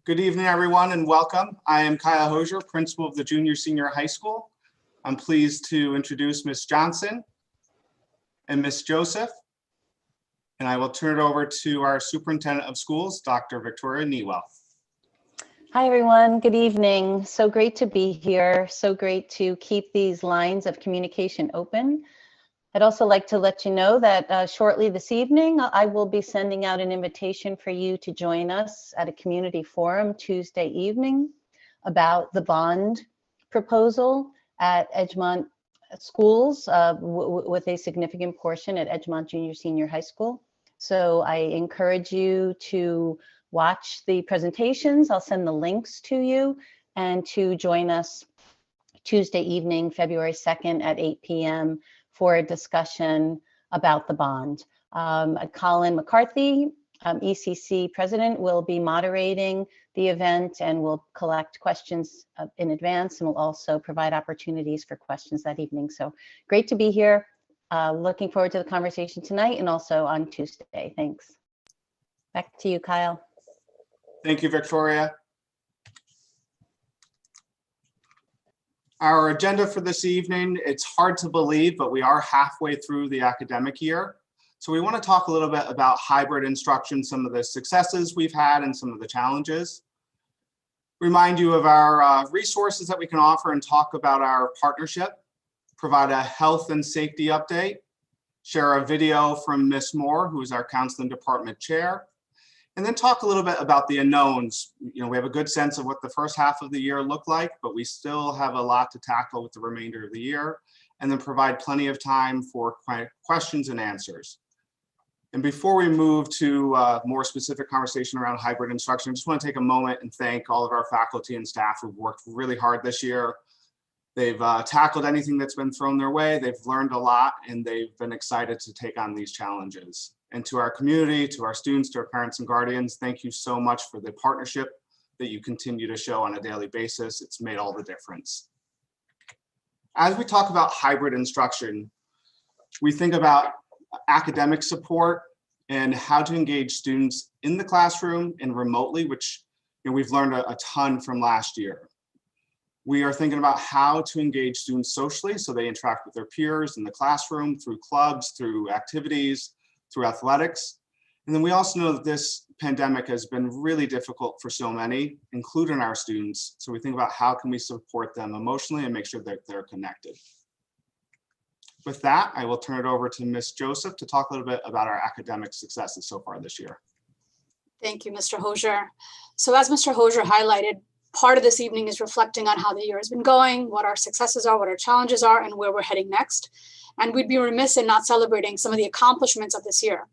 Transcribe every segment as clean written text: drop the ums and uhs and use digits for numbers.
Good evening, everyone, and welcome. I am Kyle Hosier, principal of the Junior Senior High School. I'm pleased to introduce Ms. Johnson and Ms. Joseph, and I will turn it over to our Superintendent of Schools, Dr. Victoria Newell. Hi, everyone. Good evening. So great to be here. So great to keep these lines of communication open. I'd also like to let you know that shortly this evening, I will be sending out an invitation for you to join us at a community forum Tuesday evening about the bond proposal at Edgemont schools with a significant portion at Edgemont Junior Senior High School. So I encourage you to watch the presentations. I'll send the links to you and to join us Tuesday evening, February 2nd at 8 p.m. for a discussion about the bond. Colin McCarthy, ECC president, will be moderating the event and will collect questions in advance and will also provide opportunities for questions that evening. So great to be here. Looking forward to the conversation tonight and also on Tuesday. Thanks. Back to you, Kyle. Thank you, Victoria. Our agenda for this evening, it's hard to believe, but we are halfway through the academic year. So we want to talk a little bit about hybrid instruction, some of the successes we've had and some of the challenges. Remind you of our resources that we can offer and talk about our partnership, provide a health and safety update, share a video from Ms. Moore, who is our counseling department chair, and then talk a little bit about the unknowns. You know, we have a good sense of what the first half of the year looked like, but we still have a lot to tackle with the remainder of the year, and then provide plenty of time for questions and answers. And before we move to more specific conversation around hybrid instruction, I just want to take a moment and thank all of our faculty and staff who've worked really hard this year. They've tackled anything that's been thrown their way. They've learned a lot, and they've been excited to take on these challenges. And to our community, to our students, to our parents and guardians, thank you so much for the partnership that you continue to show on a daily basis. It's made all the difference. As we talk about hybrid instruction, we think about academic support and how to engage students in the classroom and remotely, which we've learned a ton from last year. We are thinking about how to engage students socially so they interact with their peers in the classroom, through clubs, through activities, through athletics. And then we also know that this pandemic has been really difficult for so many, including our students. So we think about how can we support them emotionally and make sure that they're connected. With that, I will turn it over to Ms. Joseph to talk a little bit about our academic successes so far this year. Thank you, Mr. Hosier. So as Mr. Hosier highlighted, part of this evening is reflecting on how the year has been going, what our successes are, what our challenges are, and where we're heading next. And we'd be remiss in not celebrating some of the accomplishments of this year.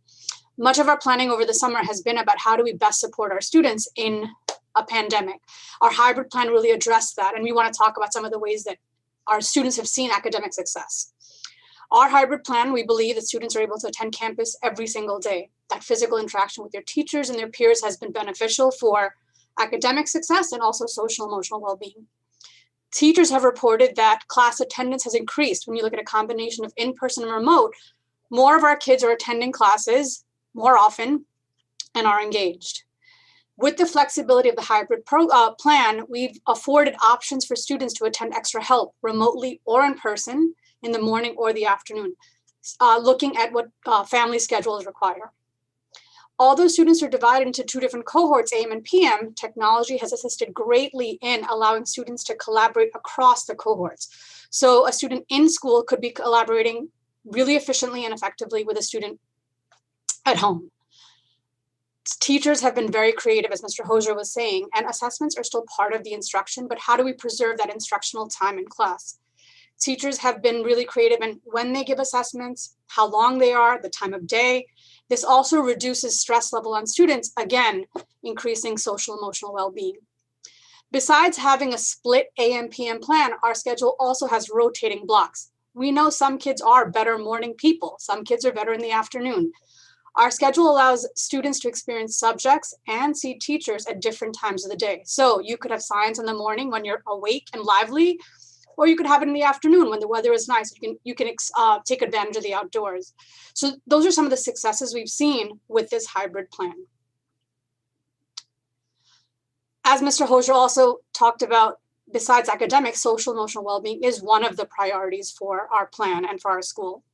Much of our planning over the summer has been about how do we best support our students in a pandemic. Our hybrid plan really addressed that, and we want to talk about some of the ways that our students have seen academic success. Our hybrid plan, we believe that students are able to attend campus every single day. That physical interaction with their teachers and their peers has been beneficial for academic success and also social emotional well-being. Teachers have reported that class attendance has increased. When you look at a combination of in-person and remote, more of our kids are attending classes more often and are engaged. With the flexibility of the hybrid plan, we've afforded options for students to attend extra help remotely or in person in the morning or the afternoon, looking at what family schedules require. Although students are divided into two different cohorts, AM and PM, technology has assisted greatly in allowing students to collaborate across the cohorts. So a student in school could be collaborating really efficiently and effectively with a student at home. Teachers have been very creative, as Mr. Hosier was saying, and assessments are still part of the instruction, but how do we preserve that instructional time in class? Teachers have been really creative in when they give assessments, how long they are, the time of day. This also reduces stress level on students, again, increasing social emotional well-being. Besides having a split AM-PM plan, our schedule also has rotating blocks. We know some kids are better morning people. Some kids are better in the afternoon. Our schedule allows students to experience subjects and see teachers at different times of the day. So you could have science in the morning when you're awake and lively, or you could have it in the afternoon when the weather is nice. You can take advantage of the outdoors. So those are some of the successes we've seen with this hybrid plan. As Mr. Hozier also talked about, besides academics, social emotional well-being is one of the priorities for our plan and for our school.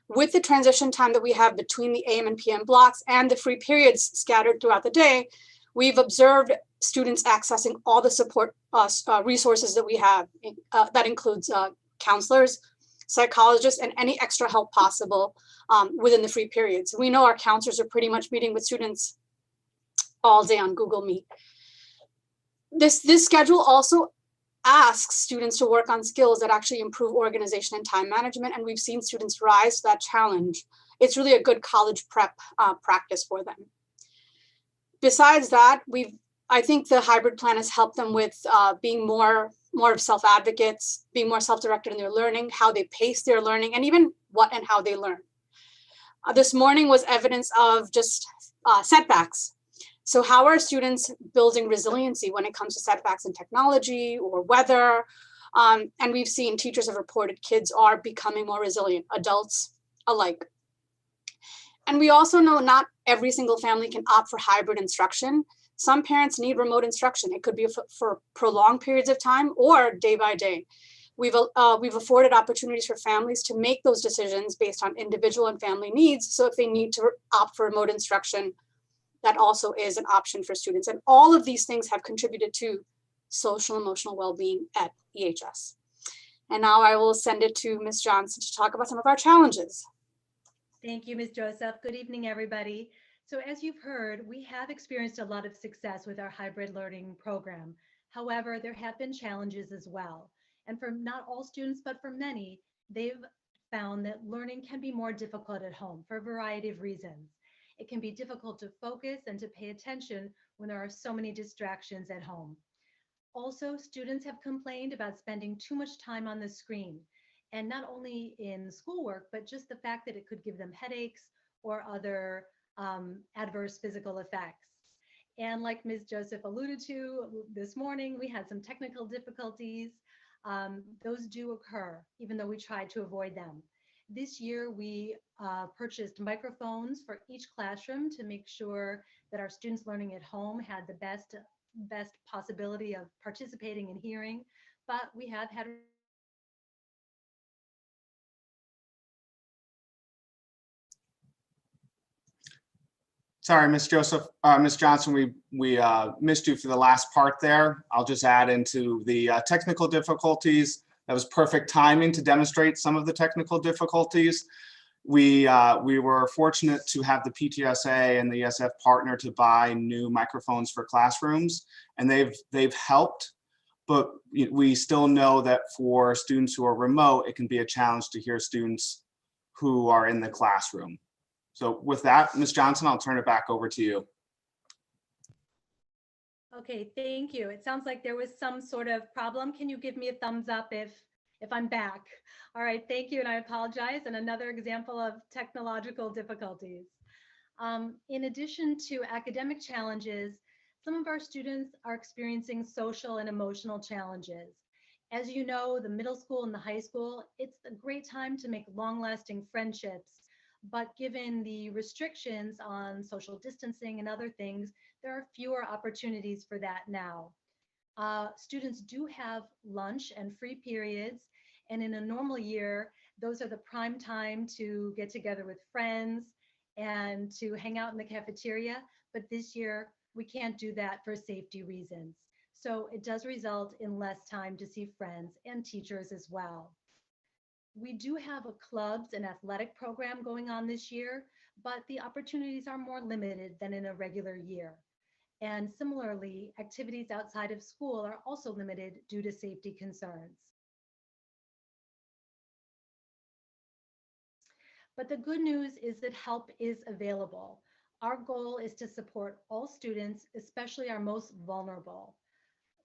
With the transition time that we have between the AM and PM blocks and the free periods scattered throughout the day, we've observed students accessing all the support resources that we have. That includes counselors, psychologists, and any extra help possible within the free periods. We know our counselors are pretty much meeting with students all day on Google Meet. This schedule also asks students to work on skills that actually improve organization and time management, and we've seen students rise to that challenge. It's really a good college prep practice for them. Besides that, I think the hybrid plan has helped them with being more of self-advocates, being more self-directed in their learning, how they pace their learning, and even what and how they learn. This morning was evidence of just setbacks. So how are students building resiliency when it comes to setbacks in technology or weather? And we've seen teachers have reported kids are becoming more resilient, adults alike. And we also know not every single family can opt for hybrid instruction. Some parents need remote instruction. It could be for prolonged periods of time or day by day. We've afforded opportunities for families to make those decisions based on individual and family needs. So if they need to opt for remote instruction, that also is an option for students. And all of these things have contributed to social emotional well-being at EHS. And now I will send it to Ms. Johnson to talk about some of our challenges. Thank you, Ms. Joseph. Good evening, everybody. So as you've heard, we have experienced a lot of success with our hybrid learning program. However, there have been challenges as well. And for not all students, but for many, they've found that learning can be more difficult at home for a variety of reasons. It can be difficult to focus and to pay attention when there are so many distractions at home. Also, students have complained about spending too much time on the screen, and not only in schoolwork, but just the fact that it could give them headaches or other adverse physical effects. And like Ms. Joseph alluded to this morning, we had some technical difficulties. Those do occur, even though we tried to avoid them. This year, we purchased microphones for each classroom to make sure that our students learning at home had the best possibility of participating and hearing, but we have had Sorry, Ms. Johnson, we missed you for the last part there. I'll just add into the technical difficulties. That was perfect timing to demonstrate some of the technical difficulties. We were fortunate to have the PTSA and the ESF partner to buy new microphones for classrooms, and they've helped, but we still know that for students who are remote, it can be a challenge to hear students who are in the classroom. So with that, Ms. Johnson, I'll turn it back over to you. Okay, thank you. It sounds like there was some sort of problem. Can you give me a thumbs up if I'm back? All right, thank you, and I apologize. And another example of technological difficulties. In addition to academic challenges, some of our students are experiencing social and emotional challenges. As you know, the middle school and the high school, it's a great time to make long-lasting friendships. But given the restrictions on social distancing and other things, there are fewer opportunities for that now. Students do have lunch and free periods, and in a normal year, those are the prime time to get together with friends and to hang out in the cafeteria. But this year, we can't do that for safety reasons. So it does result in less time to see friends and teachers as well. We do have a clubs and athletic program going on this year, but the opportunities are more limited than in a regular year. And similarly, activities outside of school are also limited due to safety concerns. But the good news is that help is available. Our goal is to support all students, especially our most vulnerable.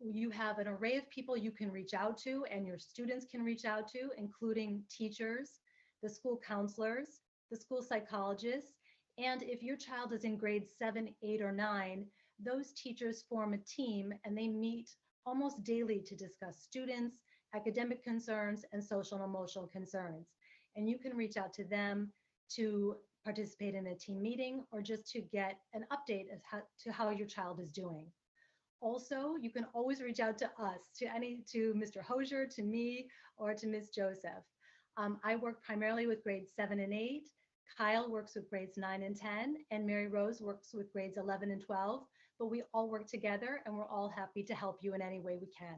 You have an array of people you can reach out to and your students can reach out to, including teachers, the school counselors, the school psychologists, and if your child is in grades 7, 8, or 9, those teachers form a team and they meet almost daily to discuss students, academic concerns, and social and emotional concerns. And you can reach out to them to participate in a team meeting or just to get an update as to how your child is doing. Also, you can always reach out to us, to Mr. Hosier, to me, or to Ms. Joseph. I work primarily with grades 7 and 8. Kyle works with grades 9 and 10, and Mary Rose works with grades 11 and 12, but we all work together and we're all happy to help you in any way we can.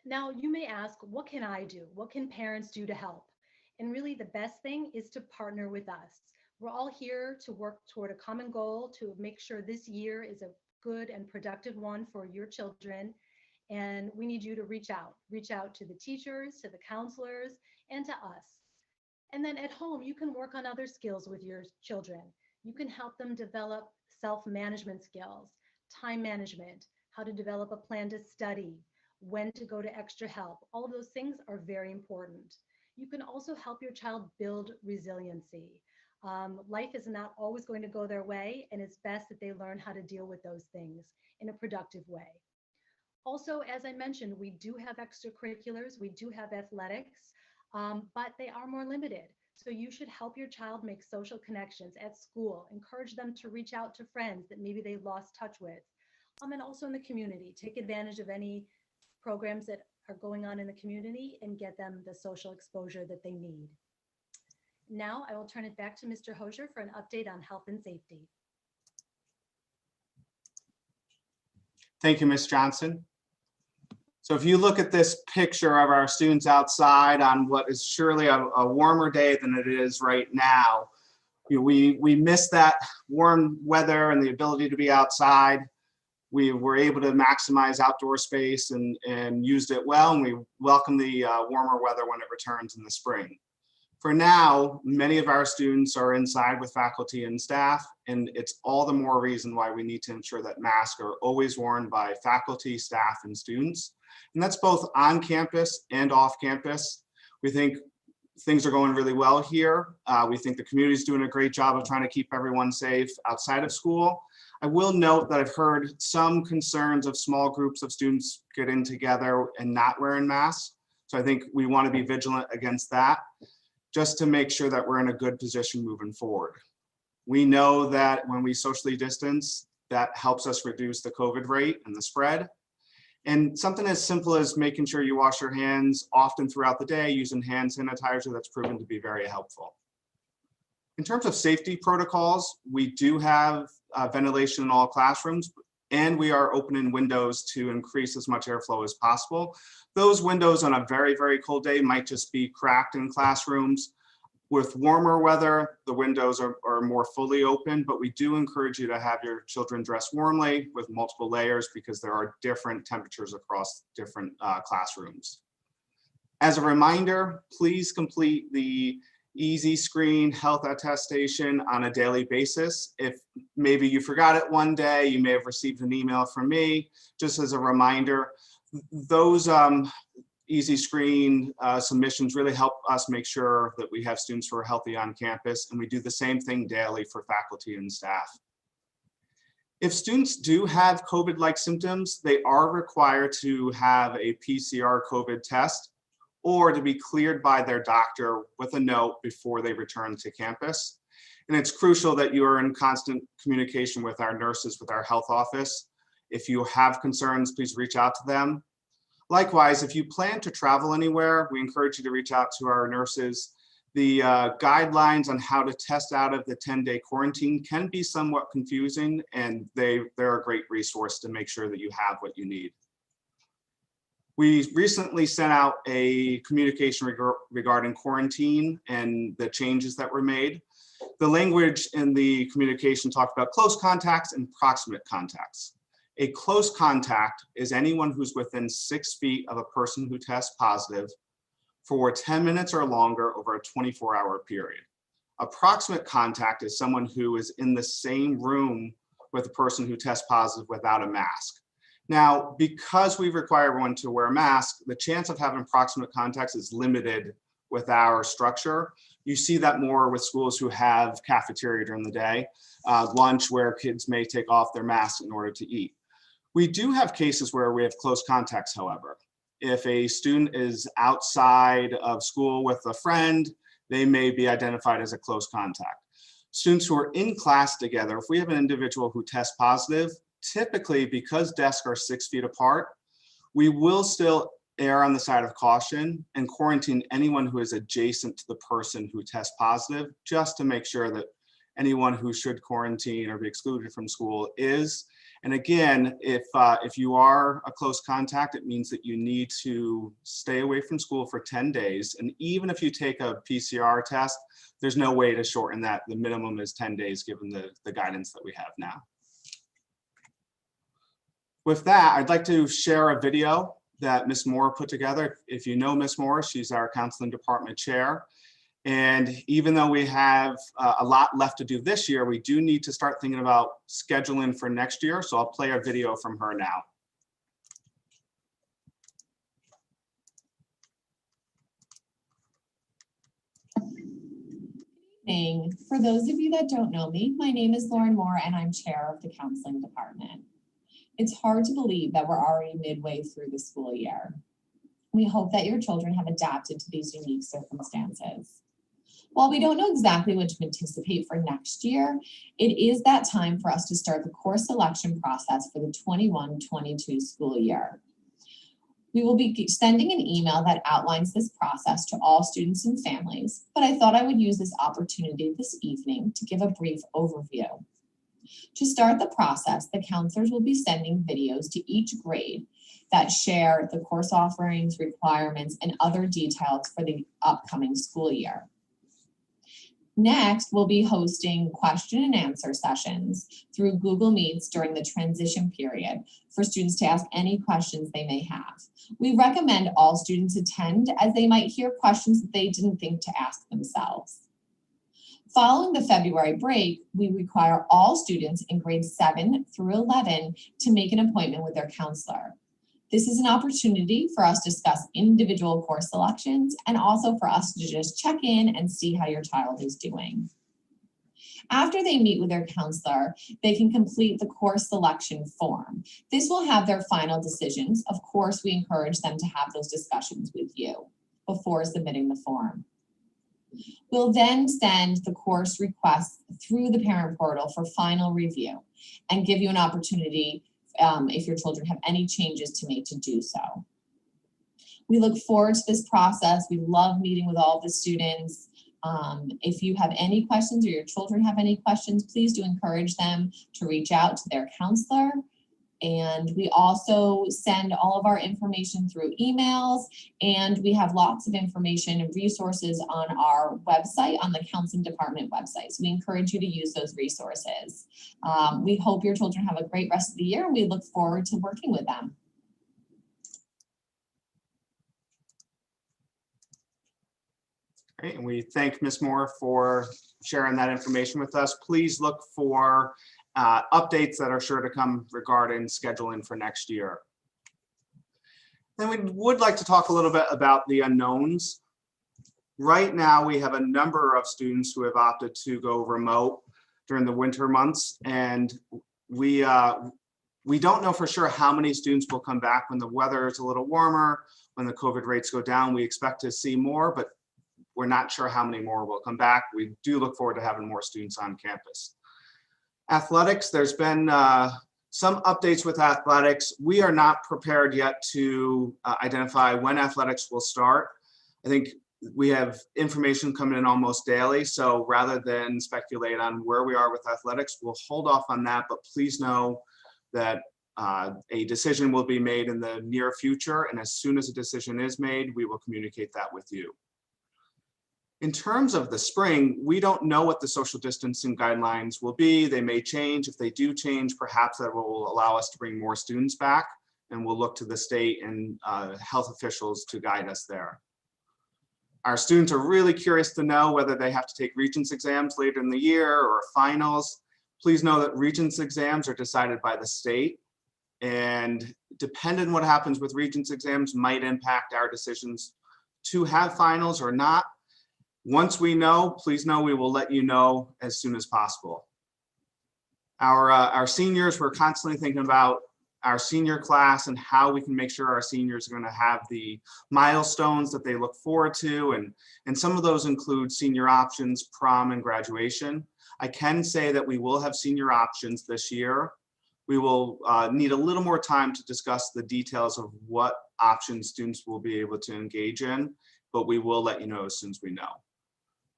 Now, you may ask, what can I do? What can parents do to help? And really the best thing is to partner with us. We're all here to work toward a common goal to make sure this year is a good and productive one for your children. And we need you to reach out to the teachers, to the counselors, and to us. And then at home, you can work on other skills with your children. You can help them develop self-management skills, time management, how to develop a plan to study, when to go to extra help. All of those things are very important. You can also help your child build resiliency. Life is not always going to go their way, and it's best that they learn how to deal with those things in a productive way. Also, as I mentioned, we do have extracurriculars, we do have athletics, but they are more limited. So you should help your child make social connections at school, encourage them to reach out to friends that maybe they lost touch with. And also in the community, take advantage of any programs that are going on in the community and get them the social exposure that they need. Now I will turn it back to Mr. Hosier for an update on health and safety. Thank you, Ms. Johnson. So if you look at this picture of our students outside on what is surely a warmer day than it is right now, we miss that warm weather and the ability to be outside. We were able to maximize outdoor space and used it well, and we welcome the warmer weather when it returns in the spring. For now, many of our students are inside with faculty and staff, and it's all the more reason why we need to ensure that masks are always worn by faculty, staff, and students. And that's both on campus and off campus. We think things are going really well here. We think the community is doing a great job of trying to keep everyone safe outside of school. I will note that I've heard some concerns of small groups of students getting together and not wearing masks. So I think we want to be vigilant against that, just to make sure that we're in a good position moving forward. We know that when we socially distance, that helps us reduce the COVID rate and the spread. And something as simple as making sure you wash your hands often throughout the day using hand sanitizer, that's proven to be very helpful. In terms of safety protocols, we do have ventilation in all classrooms, and we are opening windows to increase as much airflow as possible. Those windows on a very, very cold day might just be cracked in classrooms. With warmer weather, the windows are more fully open, but we do encourage you to have your children dress warmly with multiple layers because there are different temperatures across different classrooms. As a reminder, please complete the Easy Screen health attestation on a daily basis. If maybe you forgot it one day, you may have received an email from me. Just as a reminder, those Easy Screen submissions really help us make sure that we have students who are healthy on campus, and we do the same thing daily for faculty and staff. If students do have COVID-like symptoms, they are required to have a PCR COVID test or to be cleared by their doctor with a note before they return to campus. And it's crucial that you are in constant communication with our nurses, with our health office. If you have concerns, please reach out to them. Likewise, if you plan to travel anywhere, we encourage you to reach out to our nurses. The guidelines on how to test out of the 10-day quarantine can be somewhat confusing, and they're a great resource to make sure that you have what you need. We recently sent out a communication regarding quarantine and the changes that were made. The language in the communication talked about close contacts and proximate contacts. A close contact is anyone who's within 6 feet of a person who tests positive for 10 minutes or longer over a 24-hour period. A proximate contact is someone who is in the same room with a person who tests positive without a mask. Now, because we require everyone to wear a mask, the chance of having proximate contacts is limited with our structure. You see that more with schools who have cafeteria during the day, lunch where kids may take off their masks in order to eat. We do have cases where we have close contacts, however. If a student is outside of school with a friend, they may be identified as a close contact. Students who are in class together, if we have an individual who tests positive, typically because desks are 6 feet apart, we will still err on the side of caution and quarantine anyone who is adjacent to the person who tests positive, just to make sure that anyone who should quarantine or be excluded from school is. And again, if you are a close contact, it means that you need to stay away from school for 10 days. And even if you take a PCR test, there's no way to shorten that. The minimum is 10 days given the guidance that we have now. With that, I'd like to share a video that Ms. Moore put together. If you know Ms. Moore, she's our counseling department chair. And even though we have a lot left to do this year, we do need to start thinking about scheduling for next year. So I'll play a video from her now. For those of you that don't know me, my name is Lauren Moore and I'm chair of the counseling department. It's hard to believe that we're already midway through the school year. We hope that your children have adapted to these unique circumstances. While we don't know exactly what to anticipate for next year, it is that time for us to start the course selection process for the 21-22 school year. We will be sending an email that outlines this process to all students and families, but I thought I would use this opportunity this evening to give a brief overview. To start the process, the counselors will be sending videos to each grade that share the course offerings, requirements, and other details for the upcoming school year. Next, we'll be hosting question and answer sessions through Google Meets during the transition period for students to ask any questions they may have. We recommend all students attend as they might hear questions that they didn't think to ask themselves. Following the February break, we require all students in grades 7 through 11 to make an appointment with their counselor. This is an opportunity for us to discuss individual course selections and also for us to just check in and see how your child is doing. After they meet with their counselor, they can complete the course selection form. This will have their final decisions. Of course, we encourage them to have those discussions with you before submitting the form. We'll then send the course requests through the parent portal for final review and give you an opportunity if your children have any changes to make to do so. We look forward to this process. We love meeting with all of the students. If you have any questions or your children have any questions, please do encourage them to reach out to their counselor. And we also send all of our information through emails, and we have lots of information and resources on our website, on the counseling department website. So we encourage you to use those resources. We hope your children have a great rest of the year, and we look forward to working with them. Great, and we thank Ms. Moore for sharing that information with us. Please look for updates that are sure to come regarding scheduling for next year. Then we would like to talk a little bit about the unknowns. Right now, we have a number of students who have opted to go remote during the winter months, and we don't know for sure how many students will come back when the weather is a little warmer, when the COVID rates go down. We expect to see more, but we're not sure how many more will come back. We do look forward to having more students on campus. Athletics, there's been some updates with athletics. We are not prepared yet to identify when athletics will start. I think we have information coming in almost daily, so rather than speculate on where we are with athletics, we'll hold off on that, but please know that a decision will be made in the near future, and as soon as a decision is made, we will communicate that with you. In terms of the spring, we don't know what the social distancing guidelines will be. They may change. If they do change, perhaps that will allow us to bring more students back, and we'll look to the state and health officials to guide us there. Our students are really curious to know whether they have to take Regents exams later in the year or finals. Please know that Regents exams are decided by the state, and depending on what happens with Regents exams might impact our decisions to have finals or not. Once we know, please know we will let you know as soon as possible. Our seniors, we're constantly thinking about our senior class and how we can make sure our seniors are going to have the milestones that they look forward to. And some of those include senior options, prom, and graduation. I can say that we will have senior options this year. We will need a little more time to discuss the details of what options students will be able to engage in, but we will let you know as soon as we know.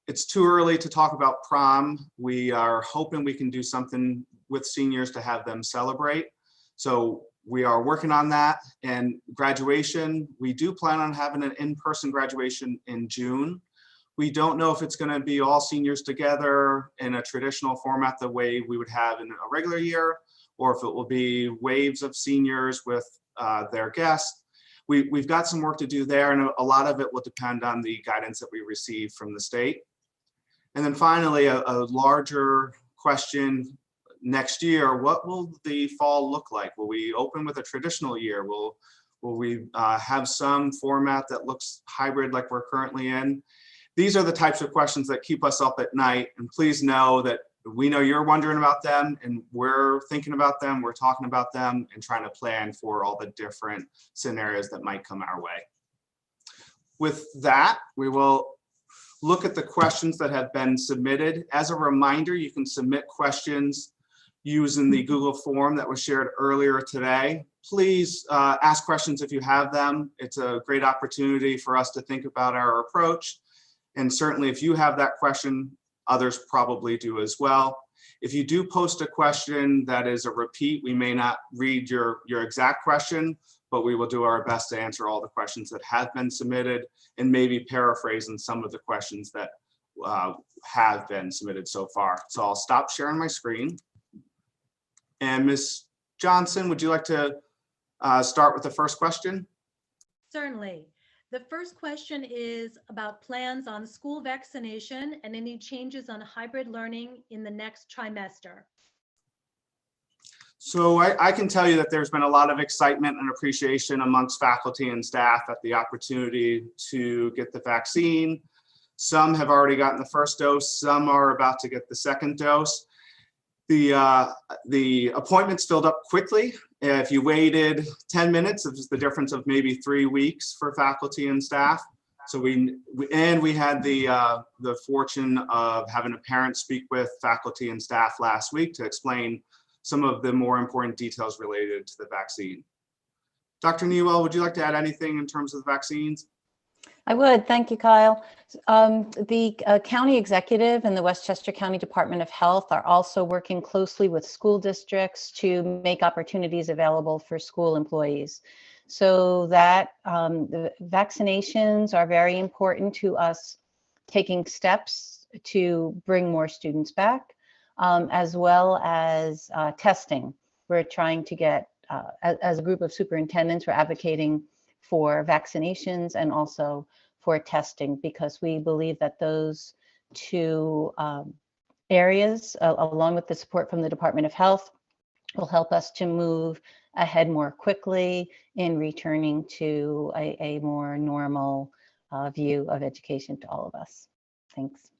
It's too early to talk about prom. We are hoping we can do something with seniors to have them celebrate. So we are working on that. And graduation, we do plan on having an in-person graduation in June. We don't know if it's going to be all seniors together in a traditional format the way we would have in a regular year, or if it will be waves of seniors with their guests. We've got some work to do there, and a lot of it will depend on the guidance that we receive from the state. And then finally, a larger question next year, what will the fall look like? Will we open with a traditional year? Will we have some format that looks hybrid like we're currently in? These are the types of questions that keep us up at night, and please know that we know you're wondering about them, and we're thinking about them, we're talking about them, and trying to plan for all the different scenarios that might come our way. With that, we will look at the questions that have been submitted. As a reminder, you can submit questions using the Google form that was shared earlier today. Please ask questions if you have them. It's a great opportunity for us to think about our approach. And certainly if you have that question, others probably do as well. If you do post a question that is a repeat, we may not read your exact question, but we will do our best to answer all the questions that have been submitted and maybe paraphrasing some of the questions that have been submitted so far. So I'll stop sharing my screen. And Ms. Johnson, would you like to start with the first question? Certainly. The first question is about plans on school vaccination and any changes on hybrid learning in the next trimester. So I can tell you that there's been a lot of excitement and appreciation amongst faculty and staff at the opportunity to get the vaccine. Some have already gotten the first dose, some are about to get the second dose. The appointments filled up quickly. If you waited 10 minutes, it was the difference of maybe 3 weeks for faculty and staff. So we had the fortune of having a parent speak with faculty and staff last week to explain some of the more important details related to the vaccine. Dr. Newell, would you like to add anything in terms of the vaccines? I would. Thank you, Kyle. The county executive and the Westchester County Department of Health are also working closely with school districts to make opportunities available for school employees. So that the vaccinations are very important to us taking steps to bring more students back, as well as testing. We're trying to get, as a group of superintendents, we're advocating for vaccinations and also for testing, because we believe that those two areas, along with the support from the Department of Health, will help us to move ahead more quickly in returning to a more normal view of education to all of us. Thanks.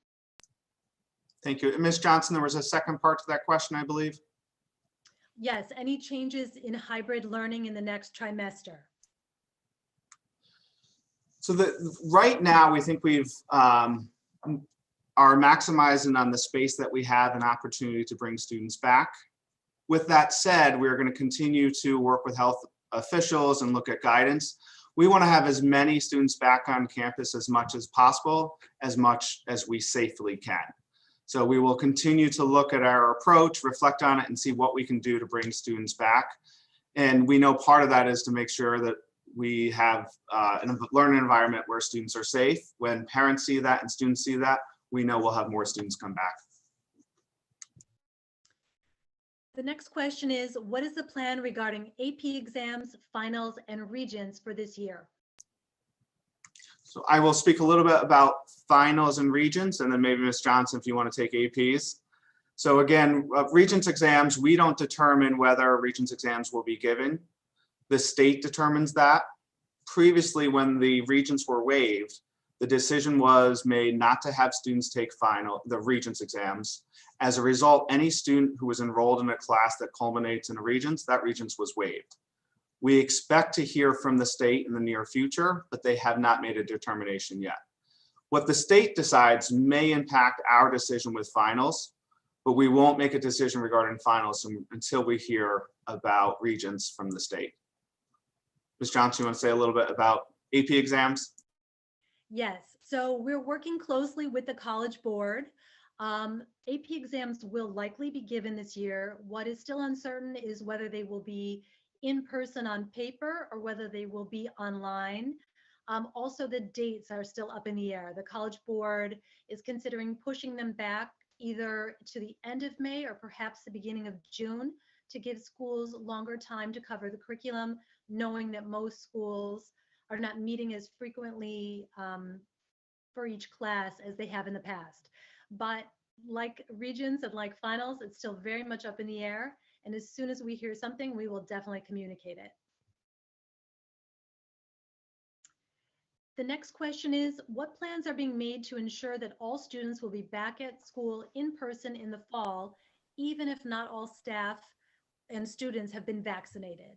Thank you. And Ms. Johnson, there was a second part to that question, I believe. Yes, any changes in hybrid learning in the next trimester? So right now, we think we've are maximizing on the space that we have an opportunity to bring students back. With that said, we're going to continue to work with health officials and look at guidance. We want to have as many students back on campus as much as possible, as much as we safely can. So we will continue to look at our approach, reflect on it, and see what we can do to bring students back. And we know part of that is to make sure that we have a learning environment where students are safe. When parents see that and students see that, we know we'll have more students come back. The next question is, what is the plan regarding AP exams, finals, and regents for this year? So I will speak a little bit about finals and regents, and then maybe Ms. Johnson, if you want to take APs. So again, regents exams, we don't determine whether regents exams will be given. The state determines that. Previously, when the regents were waived, the decision was made not to have students take the Regents exams. As a result, any student who was enrolled in a class that culminates in a Regents, that Regents was waived. We expect to hear from the state in the near future, but they have not made a determination yet. What the state decides may impact our decision with finals, but we won't make a decision regarding finals until we hear about Regents from the state. Ms. Johnson, you want to say a little bit about AP exams? Yes, so we're working closely with the College Board. AP exams will likely be given this year. What is still uncertain is whether they will be in person on paper or whether they will be online. Also, the dates are still up in the air. The College Board is considering pushing them back either to the end of May or perhaps the beginning of June to give schools longer time to cover the curriculum, knowing that most schools are not meeting as frequently for each class as they have in the past. But like Regents and like finals, it's still very much up in the air. And as soon as we hear something, we will definitely communicate it. The next question is, what plans are being made to ensure that all students will be back at school in person in the fall, even if not all staff and students have been vaccinated?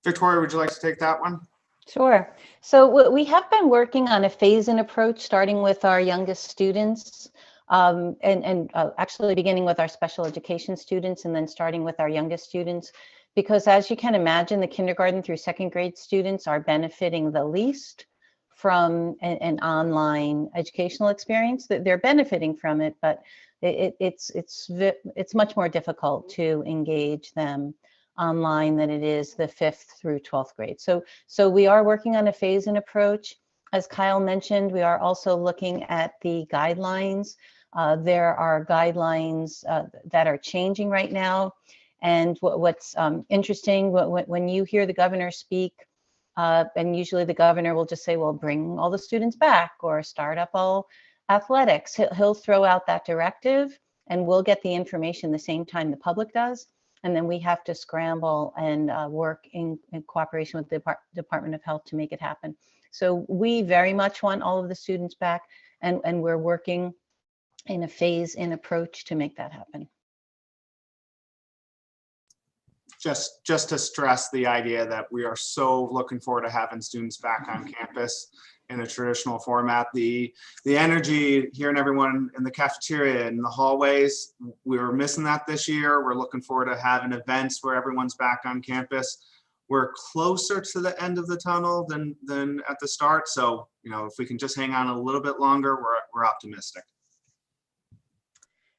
Victoria, would you like to take that one? Sure. So we have been working on a phase-in approach, starting with our youngest students, and actually beginning with our special education students and then starting with our youngest students, because as you can imagine, the kindergarten through second grade students are benefiting the least from an online educational experience. That they're benefiting from it, but it's much more difficult to engage them online than it is the 5th through 12th grade. So we are working on a phase-in approach. As Kyle mentioned, we are also looking at the guidelines. There are guidelines that are changing right now. And what's interesting, when you hear the governor speak, and usually the governor will just say, well, bring all the students back or start up all athletics. He'll throw out that directive and we'll get the information the same time the public does. And then we have to scramble and work in cooperation with the Department of Health to make it happen. So we very much want all of the students back, and we're working in a phase-in approach to make that happen. Just to stress the idea that we are so looking forward to having students back on campus in a traditional format. The energy, hearing everyone in the cafeteria and the hallways, we were missing that this year. We're looking forward to having events where everyone's back on campus. We're closer to the end of the tunnel than at the start. So, you know, if we can just hang on a little bit longer, we're optimistic.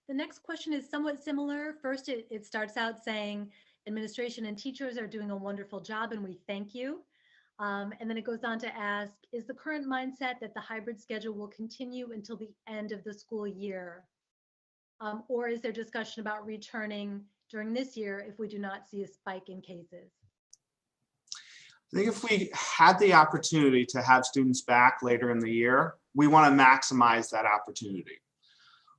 The next question is somewhat similar. First, it starts out saying, administration and teachers are doing a wonderful job and we thank you. And then it goes on to ask, is the current mindset that the hybrid schedule will continue until the end of the school year? Or is there discussion about returning during this year if we do not see a spike in cases? I think if we had the opportunity to have students back later in the year, we want to maximize that opportunity.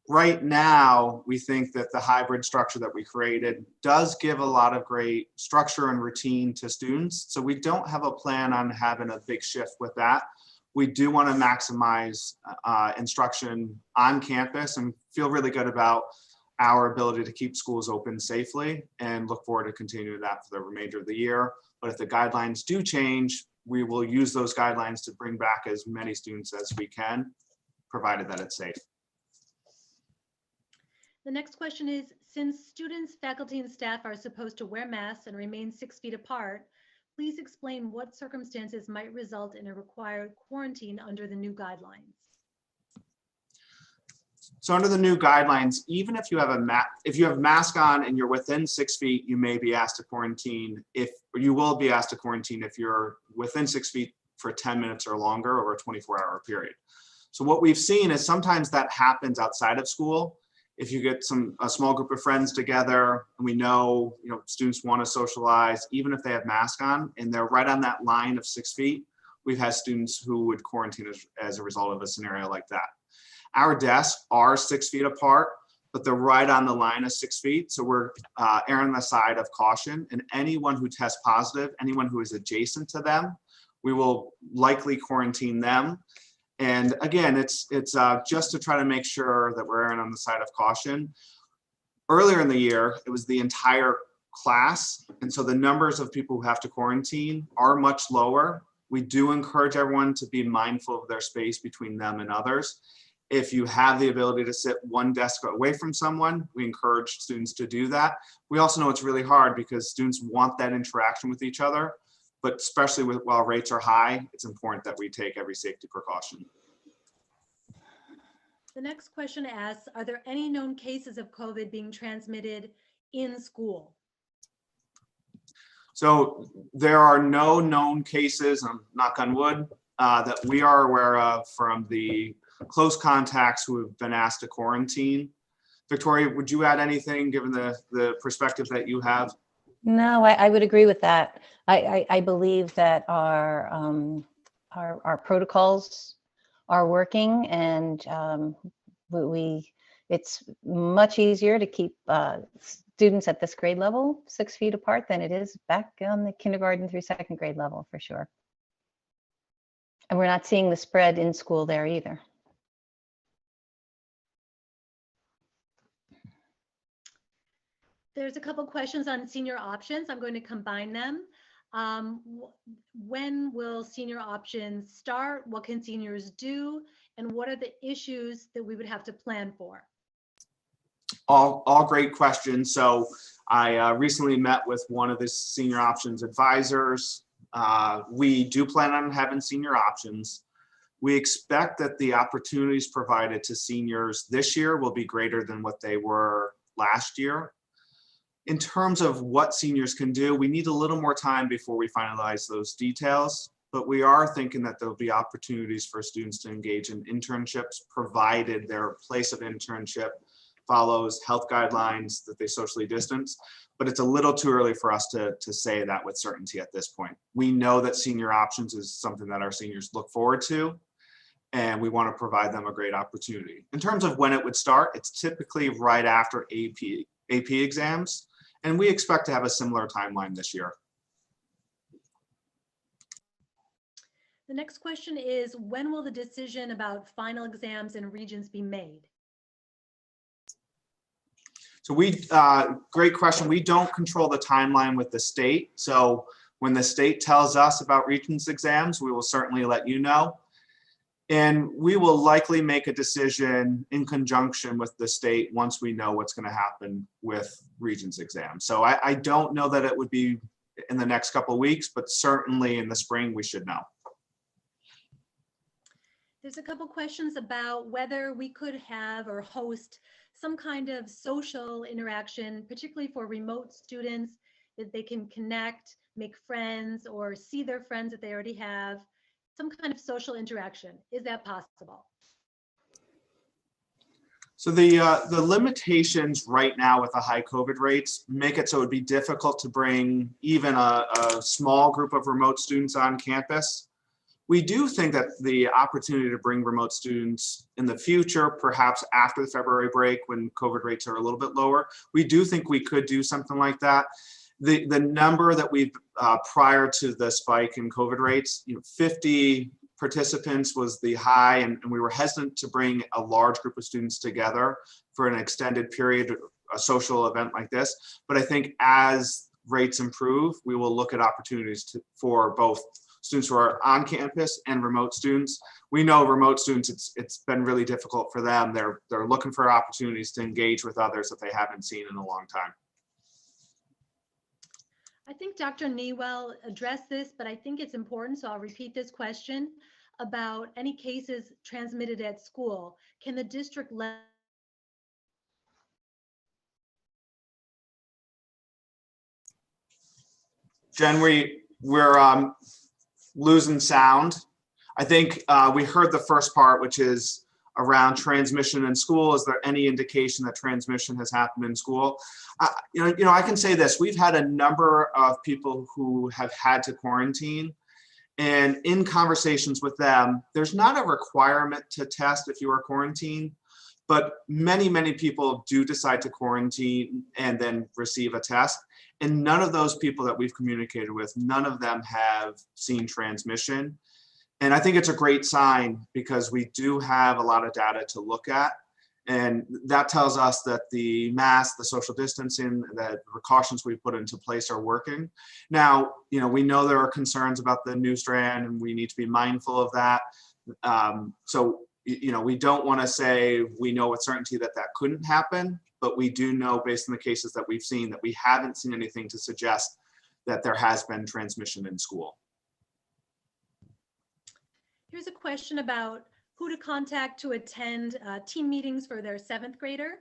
Right now, we think that the hybrid structure that we created does give a lot of great structure and routine to students. So we don't have a plan on having a big shift with that. We do want to maximize instruction on campus and feel really good about our ability to keep schools open safely, and look forward to continuing that for the remainder of the year. But if the guidelines do change, we will use those guidelines to bring back as many students as we can, provided that it's safe. The next question is, since students, faculty, and staff are supposed to wear masks and remain 6 feet apart, please explain what circumstances might result in a required quarantine under the new guidelines. So under the new guidelines, even if you have a mask on and you're within 6 feet, you may be asked to quarantine. You will be asked to quarantine if you're within 6 feet for 10 minutes or longer over a 24-hour period. So what we've seen is sometimes that happens outside of school. If you get a small group of friends together, and we know, students want to socialize, even if they have masks on, and they're right on that line of 6 feet, we've had students who would quarantine as a result of a scenario like that. Our desks are 6 feet apart, but they're right on the line of 6 feet. So we're erring on the side of caution, and anyone who tests positive, anyone who is adjacent to them, we will likely quarantine them. And again, it's just to try to make sure that we're erring on the side of caution. Earlier in the year, it was the entire class. And so the numbers of people who have to quarantine are much lower. We do encourage everyone to be mindful of their space between them and others. If you have the ability to sit one desk away from someone, we encourage students to do that. We also know it's really hard because students want that interaction with each other, but especially while rates are high, it's important that we take every safety precaution. The next question asks, are there any known cases of COVID being transmitted in school? So there are no known cases, knock on wood, that we are aware of from the close contacts who have been asked to quarantine. Victoria, would you add anything given the perspective that you have? No, I would agree with that. I believe that our protocols are working, and it's much easier to keep students at this grade level 6 feet apart than it is back on the kindergarten through second grade level, for sure. And we're not seeing the spread in school there either. There's a couple questions on senior options. I'm going to combine them. When will senior options start? What can seniors do? And what are the issues that we would have to plan for? All great questions. So I recently met with one of the senior options advisors. We do plan on having senior options. We expect that the opportunities provided to seniors this year will be greater than what they were last year. In terms of what seniors can do, we need a little more time before we finalize those details, but we are thinking that there'll be opportunities for students to engage in internships, provided their place of internship follows health guidelines, that they socially distance. But it's a little too early for us to say that with certainty at this point. We know that senior options is something that our seniors look forward to, and we want to provide them a great opportunity. In terms of when it would start, it's typically right after AP exams, and we expect to have a similar timeline this year. The next question is, when will the decision about final exams and regions be made? So great question. We don't control the timeline with the state. So when the state tells us about regions exams, we will certainly let you know. And we will likely make a decision in conjunction with the state once we know what's going to happen with regions exams. So I don't know that it would be in the next couple of weeks, but certainly in the spring we should know. There's a couple questions about whether we could have or host some kind of social interaction, particularly for remote students, that they can connect, make friends, or see their friends that they already have. Some kind of social interaction. Is that possible? So the limitations right now with the high COVID rates make it so it would be difficult to bring even a small group of remote students on campus. We do think that the opportunity to bring remote students in the future, perhaps after the February break when COVID rates are a little bit lower, we do think we could do something like that. The number that we've prior to the spike in COVID rates, 50 participants was the high, and we were hesitant to bring a large group of students together for an extended period, a social event like this. But I think as rates improve, we will look at opportunities for both students who are on campus and remote students. We know remote students, it's been really difficult for them. They're looking for opportunities to engage with others that they haven't seen in a long time. I think Dr. Newell addressed this, but I think it's important, so I'll repeat this question about any cases transmitted at school. Can the district let? Jen, we're losing sound. I think we heard the first part, which is around transmission in school. Is there any indication that transmission has happened in school? I can say this. We've had a number of people who have had to quarantine, and in conversations with them, there's not a requirement to test if you are quarantined, But many people do decide to quarantine and then receive a test. And none of those people that we've communicated with, none of them have seen transmission. And I think it's a great sign because we do have a lot of data to look at. And that tells us that the mask, the social distancing, the precautions we put into place are working. Now, we know there are concerns about the new strand and we need to be mindful of that. We don't want to say we know with certainty that that couldn't happen, but we do know based on the cases that we've seen that we haven't seen anything to suggest that there has been transmission in school. Here's a question about who to contact to attend team meetings for their 7th grader.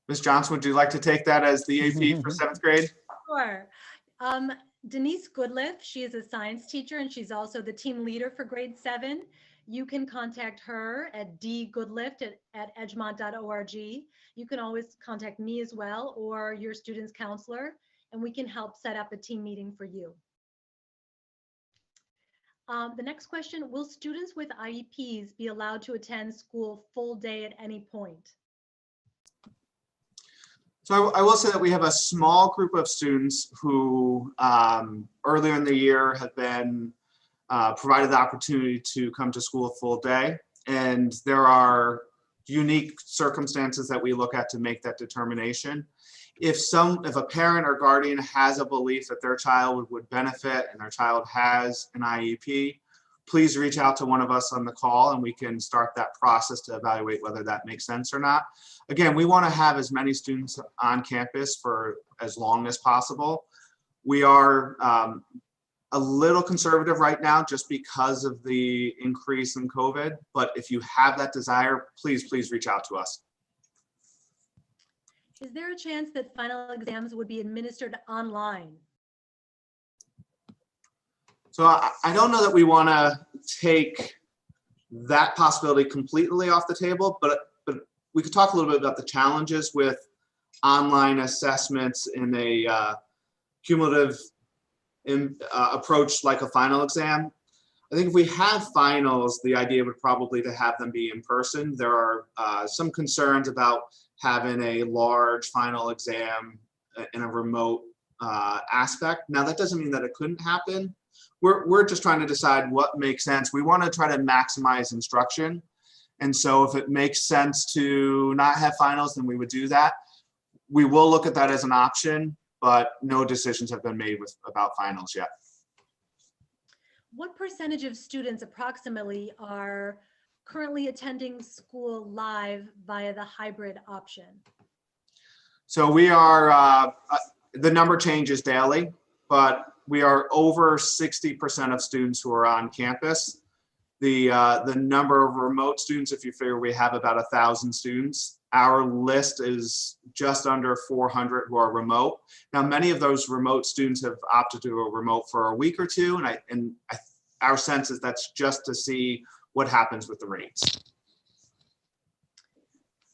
Ms. Johnson, would you like to take that as the AP for 7th grade? Sure. Denise Goodliff, she is a science teacher and she's also the team leader for grade 7. You can contact her at dgoodlift@edgemont.org. You can always contact me as well or your student's counselor, and we can help set up a team meeting for you. The next question, will students with IEPs be allowed to attend school full day at any point? So I will say that we have a small group of students who earlier in the year have been provided the opportunity to come to school full day. And there are unique circumstances that we look at to make that determination. If a parent or guardian has a belief that their child would benefit and their child has an IEP, please reach out to one of us on the call and we can start that process to evaluate whether that makes sense or not. Again, we want to have as many students on campus for as long as possible. We are a little conservative right now just because of the increase in COVID, but if you have that desire, please reach out to us. Is there a chance that final exams would be administered online? So I don't know that we want to take that possibility completely off the table, but we could talk a little bit about the challenges with online assessments in a cumulative approach like a final exam. I think if we have finals, the idea would probably to have them be in person. There are some concerns about having a large final exam in a remote aspect. Now, that doesn't mean that it couldn't happen. We're just trying to decide what makes sense. We want to try to maximize instruction. And so if it makes sense to not have finals, then we would do that. We will look at that as an option, but no decisions have been made about finals yet. What percentage of students approximately are currently attending school live via the hybrid option? So we are, the number changes daily, but we are over 60% of students who are on campus. The number of remote students, if you figure we have about 1,000 students, our list is just under 400 who are remote. Now, many of those remote students have opted to go remote for a week or two, and our sense is that's just to see what happens with the rates.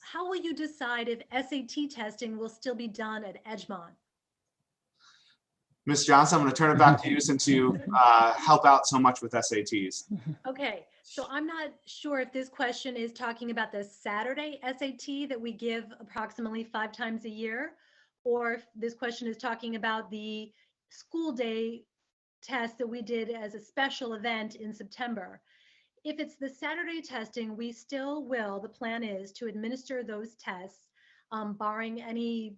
How will you decide if SAT testing will still be done at Edgemont? Ms. Johnson, I'm going to turn it back to you since you help out so much with SATs. Okay, so I'm not sure if this question is talking about the Saturday SAT that we give approximately 5 times a year, or if this question is talking about the school day test that we did as a special event in September. If it's the Saturday testing, we still will, the plan is to administer those tests, barring any,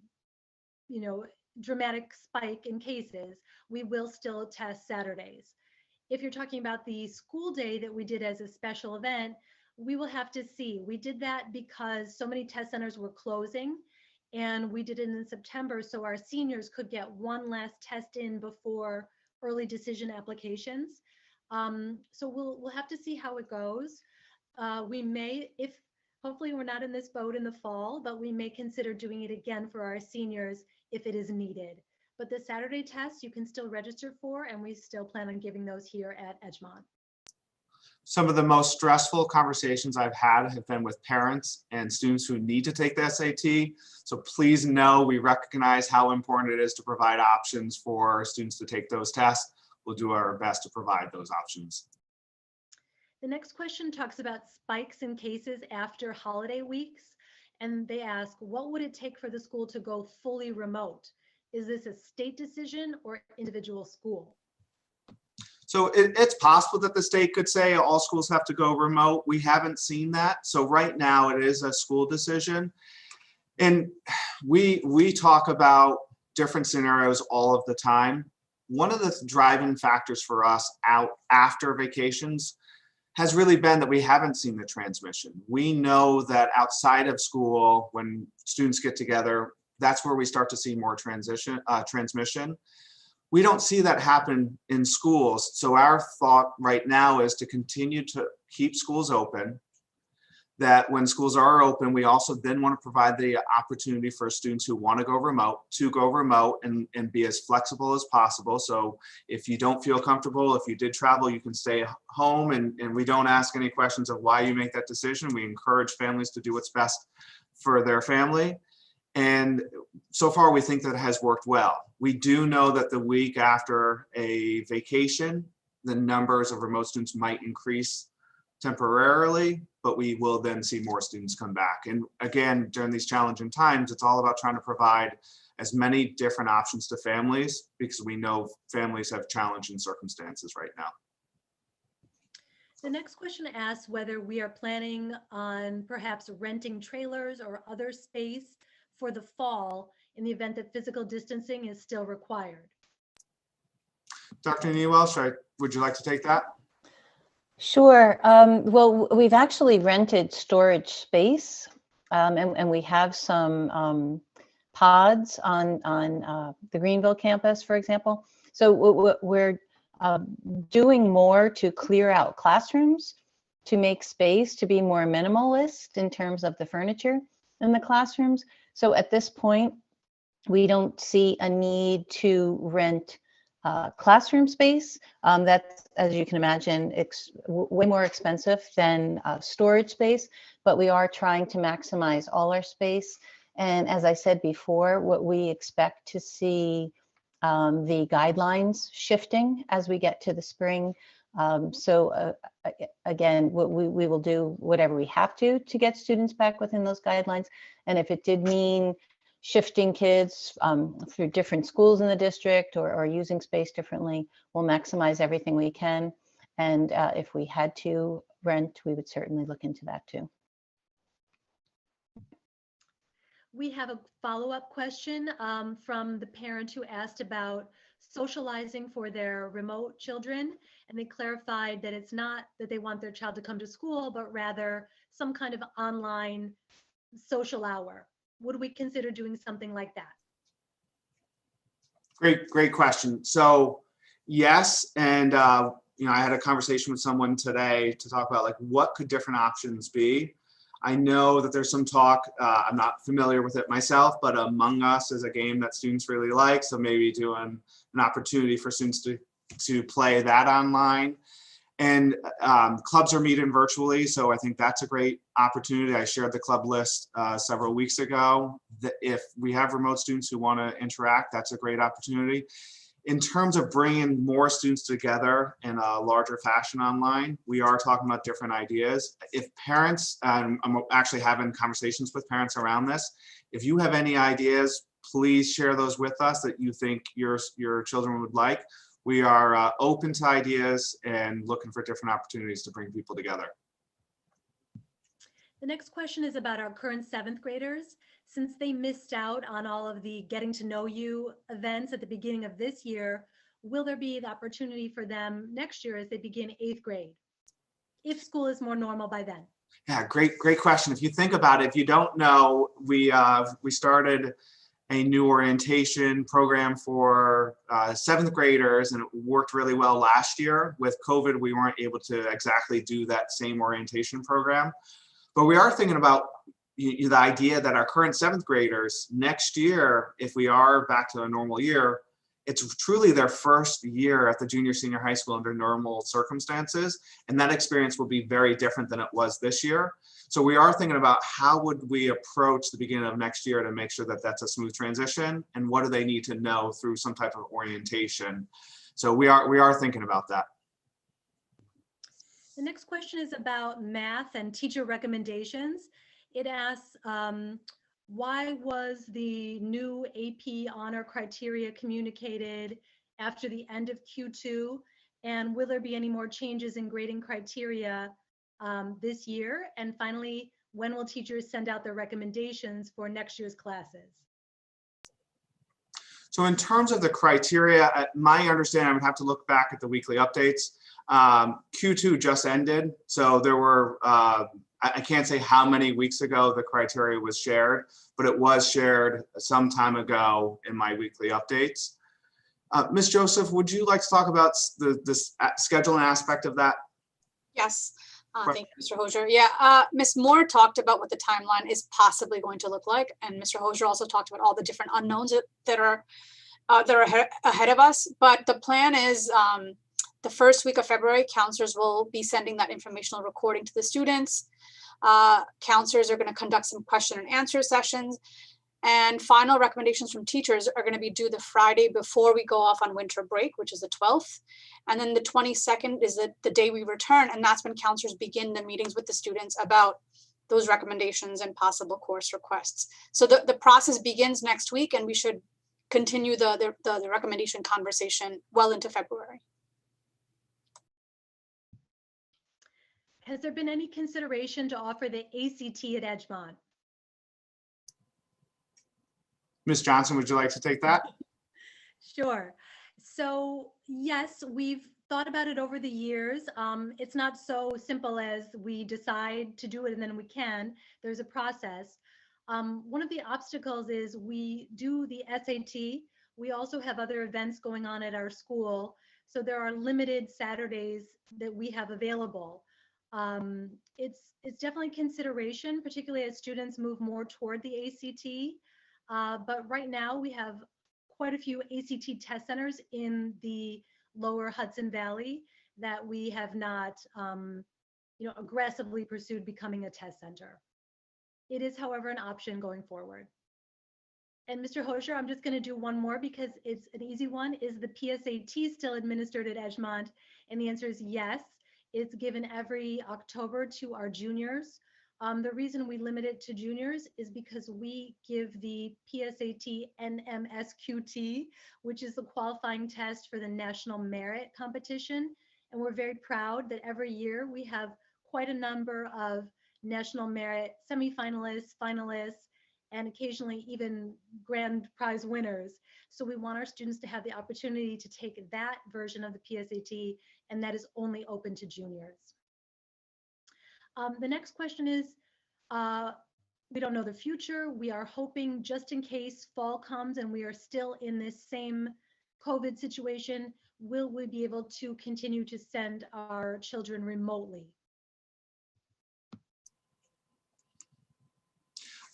dramatic spike in cases, we will still test Saturdays. If you're talking about the school day that we did as a special event, we will have to see. We did that because so many test centers were closing, and we did it in September so our seniors could get one last test in before early decision applications. So we'll have to see how it goes. We may, hopefully we're not in this boat in the fall, but we may consider doing it again for our seniors if it is needed. But the Saturday tests you can still register for, and we still plan on giving those here at Edgemont. Some of the most stressful conversations I've had have been with parents and students who need to take the SAT. So please know we recognize how important it is to provide options for students to take those tests. We'll do our best to provide those options. The next question talks about spikes in cases after holiday weeks. And they ask, what would it take for the school to go fully remote? Is this a state decision or individual school? So it's possible that the state could say all schools have to go remote. We haven't seen that. So right now it is a school decision. And we talk about different scenarios all of the time. One of the driving factors for us out after vacations has really been that we haven't seen the transmission. We know that outside of school, when students get together, that's where we start to see more transmission. We don't see that happen in schools. So our thought right now is to continue to keep schools open, that when schools are open, we also then want to provide the opportunity for students who want to go remote and be as flexible as possible. So if you don't feel comfortable, if you did travel, you can stay home, and we don't ask any questions of why you make that decision. We encourage families to do what's best for their family. And so far, we think that it has worked well. We do know that the week after a vacation, the numbers of remote students might increase temporarily, but we will then see more students come back. And again, during these challenging times, it's all about trying to provide as many different options to families, because we know families have challenging circumstances right now. The next question asks whether we are planning on perhaps renting trailers or other space for the fall in the event that physical distancing is still required. Dr. Newell, would you like to take that? Sure. Well, we've actually rented storage space, and we have some pods on the Greenville campus, for example. So we're doing more to clear out classrooms, to make space, to be more minimalist in terms of the furniture in the classrooms. So at this point, we don't see a need to rent classroom space. That's, as you can imagine, way more expensive than storage space, but we are trying to maximize all our space. And as I said before, what we expect to see the guidelines shifting as we get to the spring. Again, we will do whatever we have to get students back within those guidelines. And if it did mean shifting kids through different schools in the district or using space differently, we'll maximize everything we can. And if we had to rent, we would certainly look into that too. We have a follow-up question from the parent who asked about socializing for their remote children. And they clarified that it's not that they want their child to come to school, but rather some kind of online social hour. Would we consider doing something like that? Great question. So yes, and I had a conversation with someone today to talk about what could different options be. I know that there's some talk, I'm not familiar with it myself, but Among Us is a game that students really like. So maybe doing an opportunity for students to play that online. And clubs are meeting virtually, so I think that's a great opportunity. I shared the club list several weeks ago. If we have remote students who want to interact, that's a great opportunity. In terms of bringing more students together in a larger fashion online, we are talking about different ideas. If parents, I'm actually having conversations with parents around this, if you have any ideas, please share those with us that you think your children would like. We are open to ideas and looking for different opportunities to bring people together. The next question is about our current 7th graders. Since they missed out on all of the getting to know you events at the beginning of this year, will there be the opportunity for them next year as they begin 8th grade, if school is more normal by then? Yeah, great question. If you think about it, if you don't know, we started a new orientation program for 7th graders, and it worked really well last year. With COVID, we weren't able to exactly do that same orientation program. But we are thinking about the idea that our current 7th graders next year, if we are back to a normal year, it's truly their first year at the junior senior high school under normal circumstances. And that experience will be very different than it was this year. So we are thinking about how would we approach the beginning of next year to make sure that that's a smooth transition, and what do they need to know through some type of orientation. So we are thinking about that. The next question is about math and teacher recommendations. It asks, why was the new AP honor criteria communicated after the end of Q2? And will there be any more changes in grading criteria this year? And finally, when will teachers send out their recommendations for next year's classes? So in terms of the criteria, my understanding, I would have to look back at the weekly updates. Q2 just ended, so there were, I can't say how many weeks ago the criteria was shared, but it was shared some time ago in my weekly updates. Ms. Joseph, would you like to talk about the scheduling aspect of that? Yes. Thank you, Mr. Hosier. Yeah, Ms. Moore talked about what the timeline is possibly going to look like, and Mr. Hosier also talked about all the different unknowns that are ahead of us. But the plan is the first week of February, counselors will be sending that informational recording to the students. Counselors are going to conduct some question and answer sessions, and final recommendations from teachers are going to be due the Friday before we go off on winter break, which is the 12th. And then the 22nd is the day we return, and that's when counselors begin the meetings with the students about those recommendations and possible course requests. So the process begins next week, and we should continue the recommendation conversation well into February. Has there been any consideration to offer the ACT at Edgemont? Ms. Johnson, would you like to take that? Sure. So yes, we've thought about it over the years. It's not so simple as we decide to do it and then we can. There's a process. One of the obstacles is we do the SAT. We also have other events going on at our school. So there are limited Saturdays that we have available. It's definitely consideration, particularly as students move more toward the ACT. But right now we have quite a few ACT test centers in the lower Hudson Valley that we have not, aggressively pursued becoming a test center. It is, however, an option going forward. And Mr. Hosier, I'm just going to do one more because it's an easy one. Is the PSAT still administered at Edgemont? And the answer is yes. It's given every October to our juniors. The reason we limit it to juniors is because we give the PSAT NMSQT, which is the qualifying test for the National Merit Competition. And we're very proud that every year we have quite a number of National Merit semifinalists, finalists, and occasionally even grand prize winners. So we want our students to have the opportunity to take that version of the PSAT, and that is only open to juniors. The next question is, we don't know the future. We are hoping just in case fall comes and we are still in this same COVID situation, will we be able to continue to send our children remotely?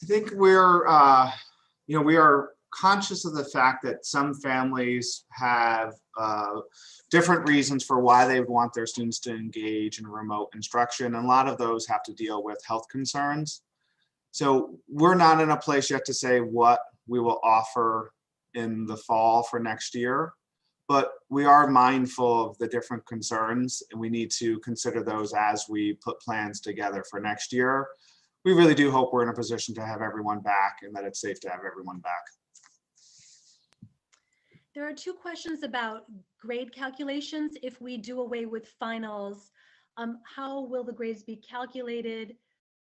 I think we are conscious of the fact that some families have different reasons for why they want their students to engage in remote instruction. And a lot of those have to deal with health concerns. So we're not in a place yet to say what we will offer in the fall for next year, but we are mindful of the different concerns, and we need to consider those as we put plans together for next year. We really do hope we're in a position to have everyone back and that it's safe to have everyone back. There are two questions about grade calculations. If we do away with finals, how will the grades be calculated?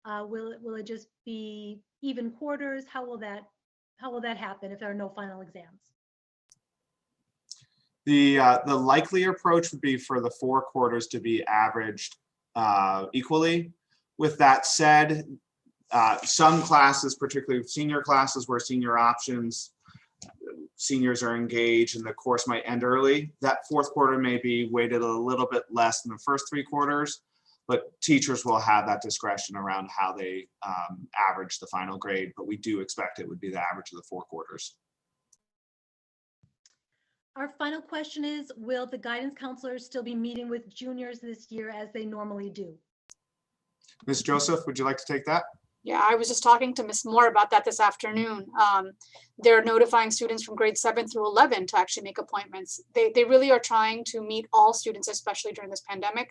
Will it just be even quarters? How will that happen if there are no final exams? The likely approach would be for the 4 quarters to be averaged equally. With that said, some classes, particularly senior classes where senior options, seniors are engaged and the course might end early, that 4th quarter may be weighted a little bit less than the first 3 quarters, but teachers will have that discretion around how they average the final grade, but we do expect it would be the average of the 4 quarters. Our final question is, will the guidance counselors still be meeting with juniors this year as they normally do? Ms. Joseph, would you like to take that? Yeah, I was just talking to Ms. Moore about that this afternoon. They're notifying students from grade 7 through 11 to actually make appointments. They really are trying to meet all students, especially during this pandemic.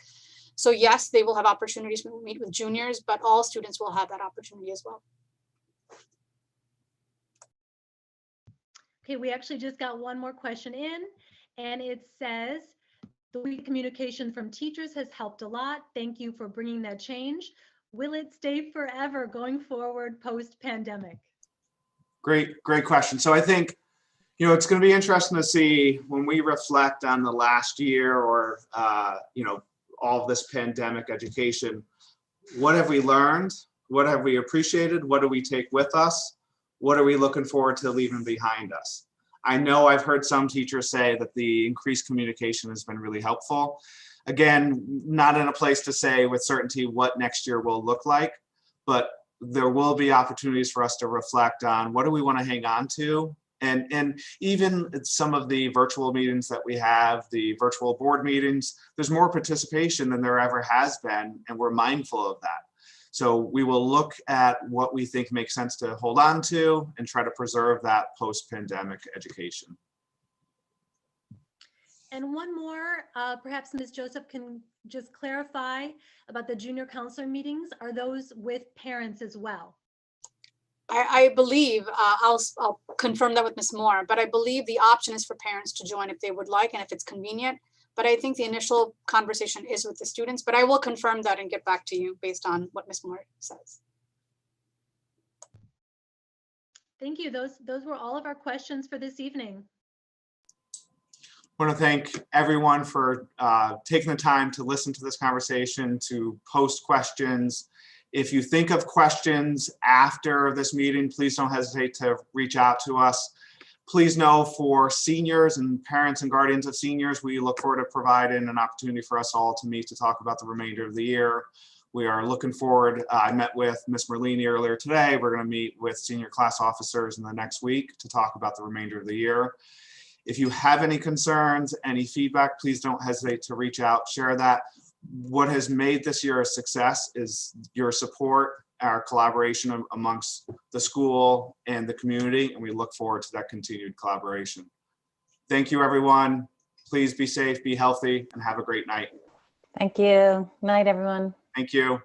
So yes, they will have opportunities to meet with juniors, but all students will have that opportunity as well. Okay, we actually just got one more question in, and it says, the weak communication from teachers has helped a lot. Thank you for bringing that change. Will it stay forever going forward post-pandemic? Great question. So I think, it's going to be interesting to see when we reflect on the last year or, all of this pandemic education. What have we learned? What have we appreciated? What do we take with us? What are we looking forward to leaving behind us? I know I've heard some teachers say that the increased communication has been really helpful. Again, not in a place to say with certainty what next year will look like, but there will be opportunities for us to reflect on what do we want to hang on to. And even some of the virtual meetings that we have, the virtual board meetings, there's more participation than there ever has been, and we're mindful of that. So we will look at what we think makes sense to hold on to and try to preserve that post-pandemic education. And one more, perhaps Ms. Joseph can just clarify about the junior counselor meetings. Are those with parents as well? I believe, I'll confirm that with Ms. Moore, but I believe the option is for parents to join if they would like and if it's convenient. But I think the initial conversation is with the students, but I will confirm that and get back to you based on what Ms. Moore says. Thank you. Those were all of our questions for this evening. I want to thank everyone for taking the time to listen to this conversation, to post questions. If you think of questions after this meeting, please don't hesitate to reach out to us. Please know for seniors and parents and guardians of seniors, we look forward to providing an opportunity for us all to meet to talk about the remainder of the year. We are looking forward. I met with Ms. Merlini earlier today. We're going to meet with senior class officers in the next week to talk about the remainder of the year. If you have any concerns, any feedback, please don't hesitate to reach out, share that. What has made this year a success is your support, our collaboration amongst the school and the community, and we look forward to that continued collaboration. Thank you, everyone. Please be safe, be healthy, and have a great night. Thank you. Night, everyone. Thank you.